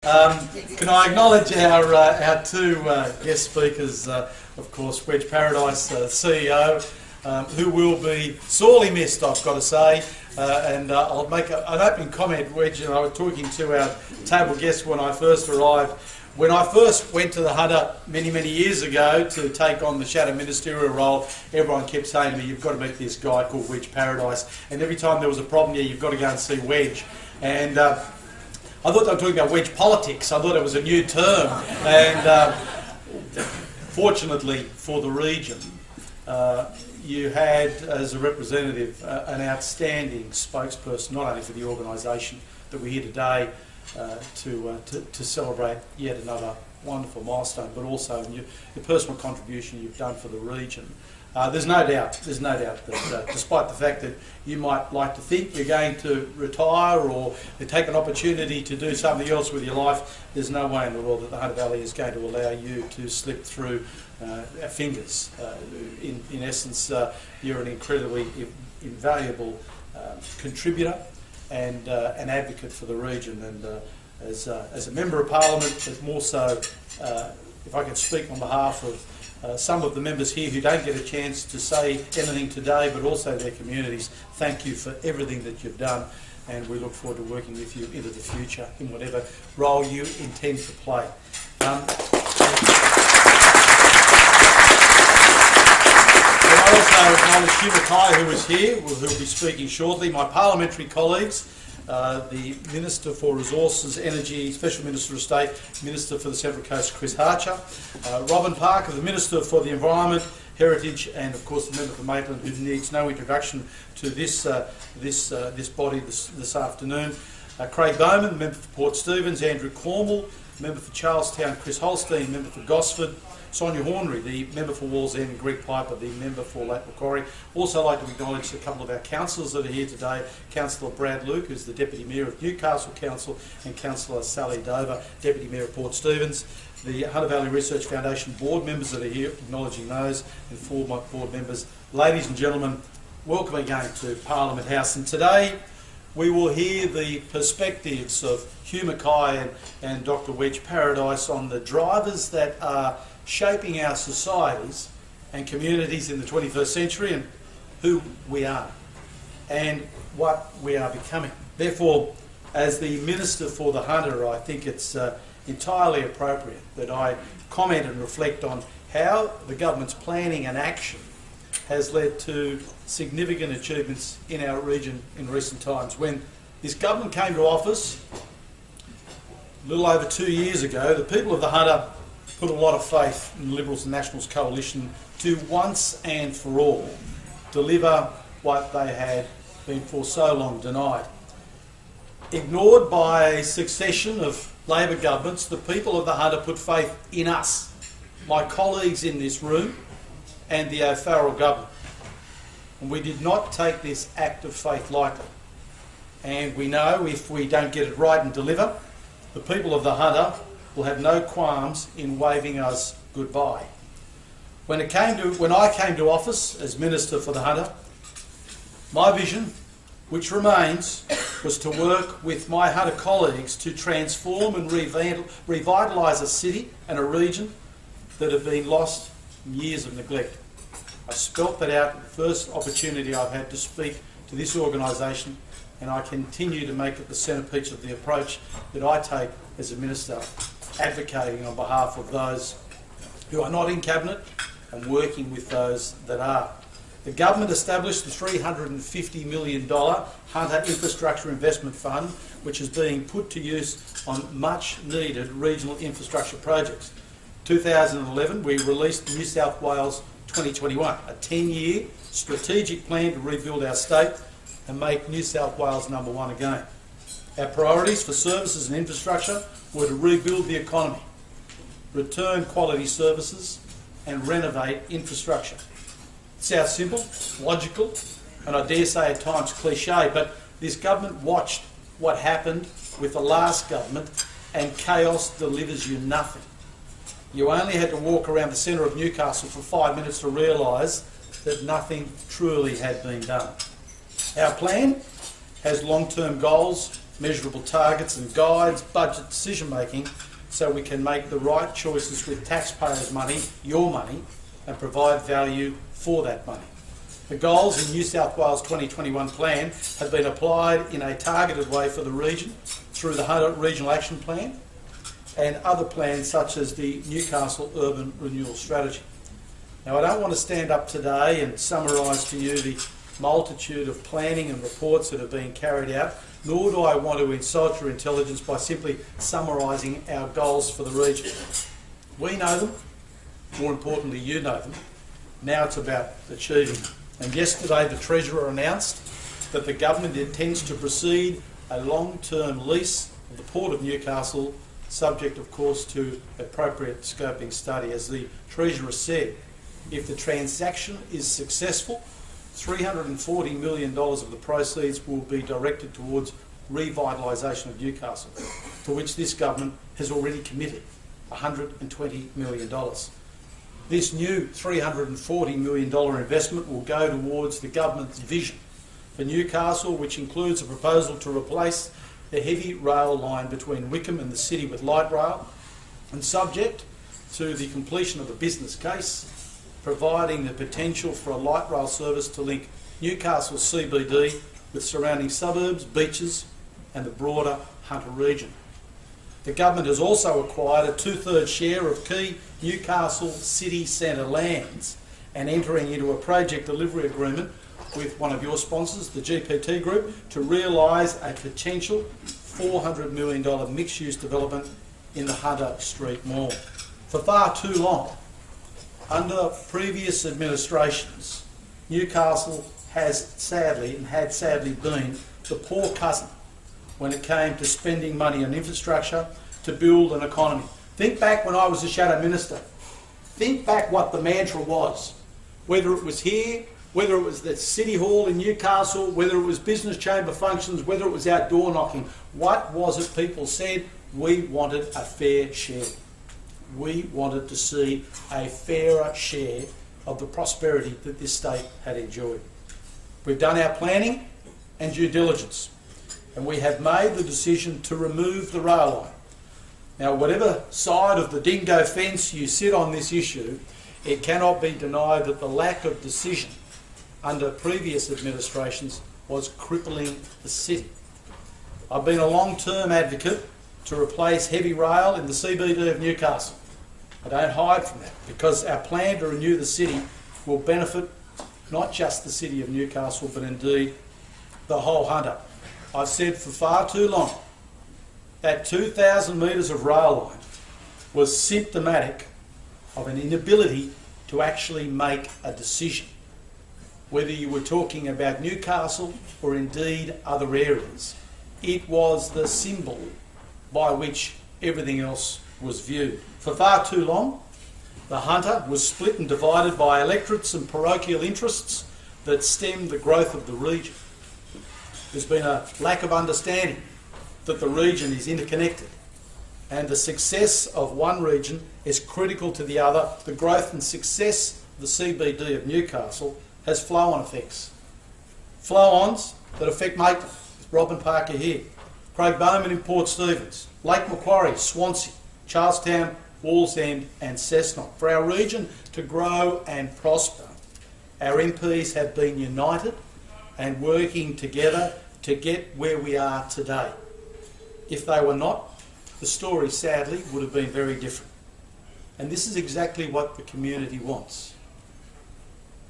Can I acknowledge our two guest speakers, of course, Wedge Paradise CEO, who will be sorely missed, I've got to say. And I'll make an opening comment, Wedge, and I was talking to our table guests when I first arrived. When I first went to the Hunter many, many years ago to take on the shadow ministerial role, everyone kept saying to me, you've got to meet this guy called Wedge Paradise. And every time there was a problem, yeah, you've got to go and see Wedge. And I thought they were talking about wedge politics. I thought it was a new term. And fortunately for the region, you had, as a representative, an outstanding spokesperson, not only for the organisation that we're here today to celebrate yet another wonderful milestone, but also your personal contribution you've done for the region. There's no doubt that despite the fact that you might like to think you're going to retire or take an opportunity to do something else with your life, there's no way in the world that the Hunter Valley is going to allow you to slip through our fingers. In essence, you're an incredibly invaluable contributor and an advocate for the region. And as a Member of Parliament, but more so, if I can speak on behalf of some of the members here who don't get a chance to say anything today, but also their communities, thank you for everything that you've done, and we look forward to working with you into the future in whatever role you intend to play. I also acknowledge Hugh Mackay, who is here, who will be speaking shortly, my parliamentary colleagues, the Minister for Resources, Energy, Special Minister of State, Minister for the Central Coast, Chris Harcher, Robin Parker, the Minister for the Environment, Heritage, and of course the Member for Maitland, who needs no introduction to this body this afternoon, Craig Bowman, Member for Port Stephens, Andrew Cornwall, Member for Charlestown, Chris Holstein, Member for Gosford, Sonia Hornery, the Member for Wallsend, and Greg Piper, the Member for Lake Macquarie. Also like to acknowledge a couple of our councillors that are here today, Councillor Brad Luke, who's the Deputy Mayor of Newcastle Council, and Councillor Sally Dover, Deputy Mayor of Port Stephens. The Hunter Valley Research Foundation board members that are here, acknowledging those, and former board members. Ladies and gentlemen, welcome again to Parliament House. And today we will hear the perspectives of Hugh Mackay and Dr. Wedge Paradise on the drivers that are shaping our societies and communities in the 21st century, and who we are and what we are becoming. Therefore, as the Minister for the Hunter, I think it's entirely appropriate that I comment and reflect on how the government's planning and action has led to significant achievements in our region in recent times. When this government came to office a little over 2 years ago, the people of the Hunter put a lot of faith in the Liberals and Nationals coalition to once and for all deliver what they had been for so long denied. Ignored by a succession of Labor governments, the people of the Hunter put faith in us, my colleagues in this room, and the O'Farrell government. And we did not take this act of faith lightly. And we know if we don't get it right and deliver, the people of the Hunter will have no qualms in waving us goodbye. When I came to office as Minister for the Hunter, my vision, which remains, was to work with my Hunter colleagues to transform and revitalise a city and a region that have been lost in years of neglect. I spelt that out in the first opportunity I've had to speak to this organisation, and I continue to make it the centrepiece of the approach that I take as a Minister, advocating on behalf of those who are not in Cabinet and working with those that are. The government established the $350 million Hunter Infrastructure Investment Fund, which is being put to use on much needed regional infrastructure projects. 2011, we released the New South Wales 2021, a 10-year strategic plan to rebuild our state and make New South Wales #1 again. Our priorities for services and infrastructure were to rebuild the economy, return quality services, and renovate infrastructure. It sounds simple, logical, and I dare say at times cliche, but this government watched what happened with the last government, and chaos delivers you nothing. You only had to walk around the centre of Newcastle for 5 minutes to realise that nothing truly had been done. Our plan has long-term goals measurable targets and guides budget decision making so we can make the right choices with taxpayers' money, your money, and provide value for that money. The goals in New South Wales 2021 plan have been applied in a targeted way for the region through the Hunter Regional Action Plan and other plans such as the Newcastle Urban Renewal Strategy. Now, I don't want to stand up today and summarise to you the multitude of planning and reports that have been carried out, nor do I want to insult your intelligence by simply summarising our goals for the region. We know them, more importantly you know them. Now it's about achieving them. And yesterday the Treasurer announced that the government intends to proceed a long-term lease of the Port of Newcastle, subject of course to appropriate scoping study. As the Treasurer said, if the transaction is successful, $340 million of the proceeds will be directed towards revitalisation of Newcastle, for which this government has already committed $120 million. This new $340 million investment will go towards the government's vision for Newcastle, which includes a proposal to replace the heavy rail line between Wickham and the city with light rail, and subject to the completion of the business case, providing the potential for a light rail service to link Newcastle CBD with surrounding suburbs, beaches and the broader Hunter region. The government has also acquired a 2/3 share of key Newcastle city centre lands and entering into a project delivery agreement with one of your sponsors, the GPT Group, to realise a potential $400 million mixed-use development in the Hunter Street Mall. For far too long, under previous administrations, Newcastle has sadly and had sadly been the poor cousin when it came to spending money on infrastructure to build an economy. Think back when I was a shadow minister. Think back what the mantra was. Whether it was here, whether it was the City Hall in Newcastle, whether it was business chamber functions, whether it was outdoor knocking, what was it people said? We wanted a fair share. We wanted to see a fairer share of the prosperity that this state had enjoyed. We've done our planning and due diligence, and we have made the decision to remove the rail line. Now, whatever side of the dingo fence you sit on this issue, it cannot be denied that the lack of decision under previous administrations was crippling the city. I've been a long-term advocate to replace heavy rail in the CBD of Newcastle. I don't hide from that, because our plan to renew the city will benefit not just the city of Newcastle, but indeed the whole Hunter. I've said for far too long that 2,000 metres of rail line was symptomatic of an inability to actually make a decision, whether you were talking about Newcastle or indeed other areas. It was the symbol by which everything else was viewed. For far too long, the Hunter was split and divided by electorates and parochial interests that stemmed the growth of the region. There's been a lack of understanding that the region is interconnected, and the success of one region is critical to the other. The growth and success of the CBD of Newcastle has flow-on effects. Flow-ons that affect Maitland, Robin Parker here, Craig Bowman in Port Stephens, Lake Macquarie, Swansea, Charlestown, Wallsend and Cessnock. For our region to grow and prosper, our MPs have been united and working together to get where we are today. If they were not, the story sadly would have been very different. And this is exactly what the community wants.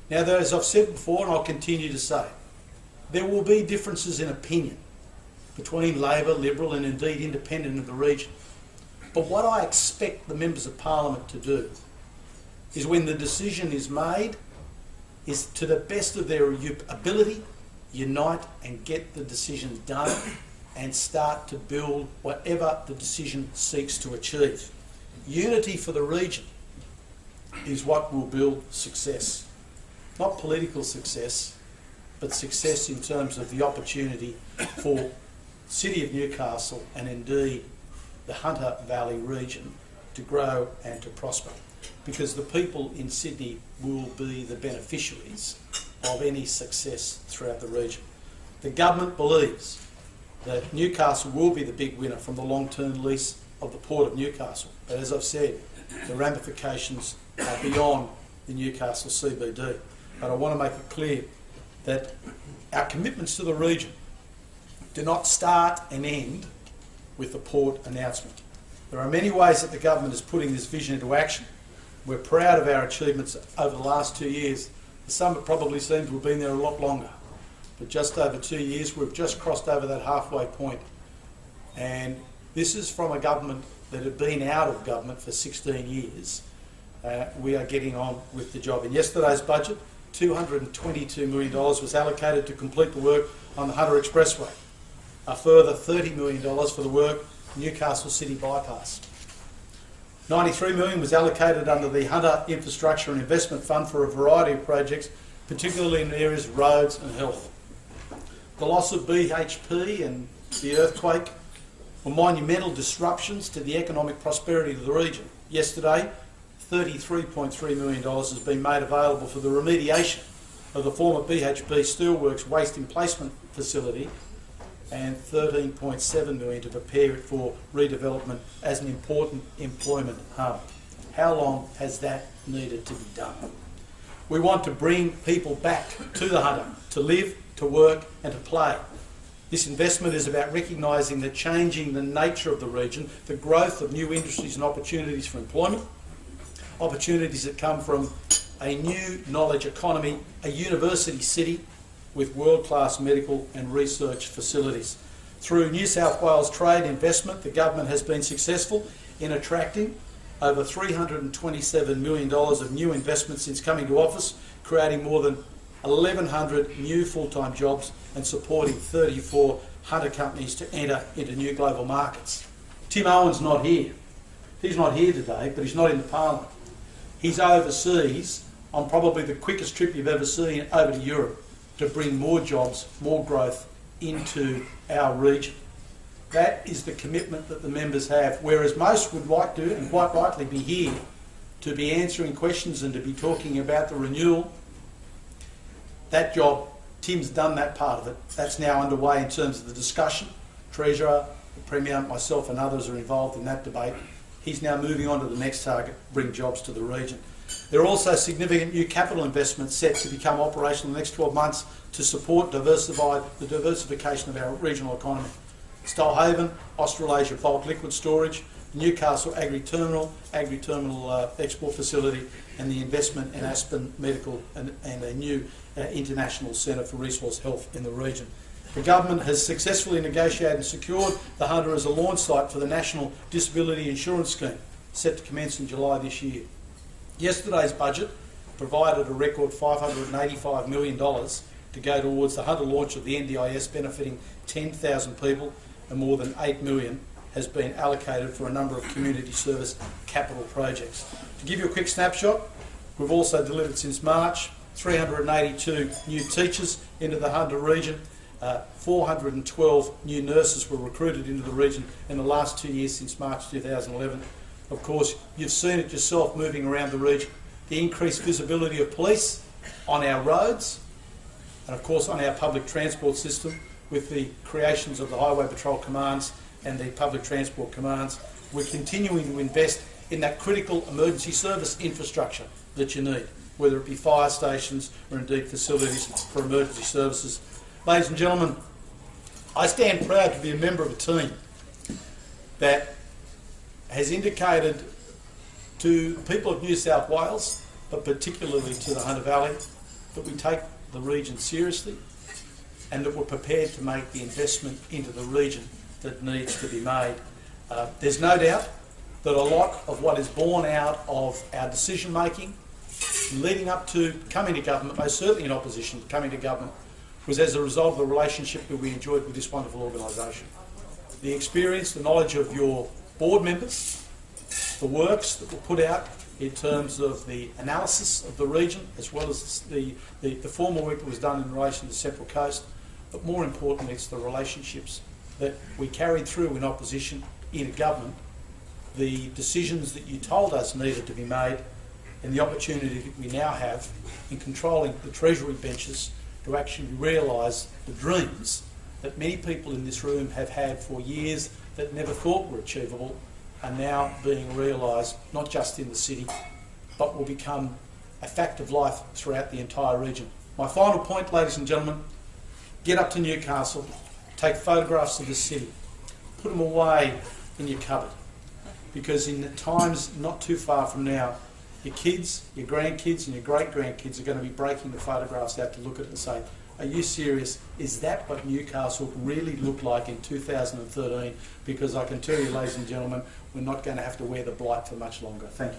Now, as I've said before, and I'll continue to say, there will be differences in opinion between Labor, Liberal and indeed Independent of the region. But what I expect the Members of Parliament to do is, when the decision is made, is to the best of their ability, unite and get the decision done and start to build whatever the decision seeks to achieve. Unity for the region is what will build success. Not political success, but success in terms of the opportunity for the City of Newcastle and indeed the Hunter Valley region to grow and to prosper, because the people in Sydney will be the beneficiaries of any success throughout the region. The government believes that Newcastle will be the big winner from the long-term lease of the Port of Newcastle. But as I've said, the ramifications are beyond the Newcastle CBD. But I want to make it clear that our commitments to the region do not start and end with the port announcement. There are many ways that the government is putting this vision into action. We're proud of our achievements over the last 2 years. The summit probably seems to have been there a lot longer. But just over 2 years, we've just crossed over that halfway point. And this is from a government that had been out of government for 16 years. We are getting on with the job. In yesterday's budget, $222 million was allocated to complete the work on the Hunter Expressway. A further $30 million for the work Newcastle City Bypass. $93 million was allocated under the Hunter Infrastructure and Investment Fund for a variety of projects, particularly in areas of roads and health. The loss of BHP and the earthquake were monumental disruptions to the economic prosperity of the region. Yesterday, $33.3 million has been made available for the remediation of the former BHP Steelworks waste emplacement facility and $13.7 million to prepare it for redevelopment as an important employment hub. How long has that needed to be done? We want to bring people back to the Hunter, to live, to work and to play. This investment is about recognising the changing the nature of the region, the growth of new industries and opportunities for employment, opportunities that come from a new knowledge economy, a university city with world-class medical and research facilities. Through New South Wales trade investment, the government has been successful in attracting over $327 million of new investment since coming to office, creating more than 1,100 new full-time jobs and supporting 34 Hunter companies to enter into new global markets. Tim Owen's not here. He's not here today, but he's not in the Parliament. He's overseas on probably the quickest trip you've ever seen over to Europe to bring more jobs, more growth into our region. That is the commitment that the members have, whereas most would like to, and quite rightly, be here to be answering questions and to be talking about the renewal. That job, Tim's done that part of it. That's now underway in terms of the discussion. Treasurer, the Premier, myself and others are involved in that debate. He's now moving on to the next target, bring jobs to the region. There are also significant new capital investments set to become operational in the next 12 months to support the diversification of our regional economy. Stolehaven, Australasia bulk liquid storage, Newcastle agri-terminal export facility, and the investment in Aspen Medical and a new international centre for resource health in the region. The government has successfully negotiated and secured the Hunter as a launch site for the National Disability Insurance Scheme, set to commence in July this year. Yesterday's budget provided a record $585 million to go towards the Hunter launch of the NDIS, benefiting 10,000 people, and more than $8 million has been allocated for a number of community service capital projects. To give you a quick snapshot, we've also delivered since March 382 new teachers into the Hunter region. 412 new nurses were recruited into the region in the last 2 years since March 2011. Of course, you've seen it yourself moving around the region. The increased visibility of police on our roads and of course on our public transport system with the creations of the Highway Patrol Commands and the Public Transport Commands. We're continuing to invest in that critical emergency service infrastructure that you need, whether it be fire stations or indeed facilities for emergency services. Ladies and gentlemen, I stand proud to be a member of a team that has indicated to people of New South Wales, but particularly to the Hunter Valley, that we take the region seriously and that we're prepared to make the investment into the region that needs to be made. There's no doubt that a lot of what is born out of our decision making leading up to coming to government, most certainly in opposition to coming to government, was as a result of the relationship that we enjoyed with this wonderful organisation. The experience, the knowledge of your board members, the works that were put out in terms of the analysis of the region, as well as the formal work that was done in relation to the Central Coast, but more importantly it's the relationships that we carried through in opposition into government, the decisions that you told us needed to be made, and the opportunity that we now have in controlling the Treasury benches to actually realise the dreams that many people in this room have had for years that never thought were achievable are now being realised, not just in the city, but will become a fact of life throughout the entire region. My final point, ladies and gentlemen, get up to Newcastle, take photographs of the city, put them away in your cupboard, because in the times not too far from now, your kids, your grandkids and your great-grandkids are going to be breaking the photographs out to look at it and say, are you serious? Is that what Newcastle really looked like in 2013? Because I can tell you, ladies and gentlemen, we're not going to have to wear the blight for much longer. Thank you.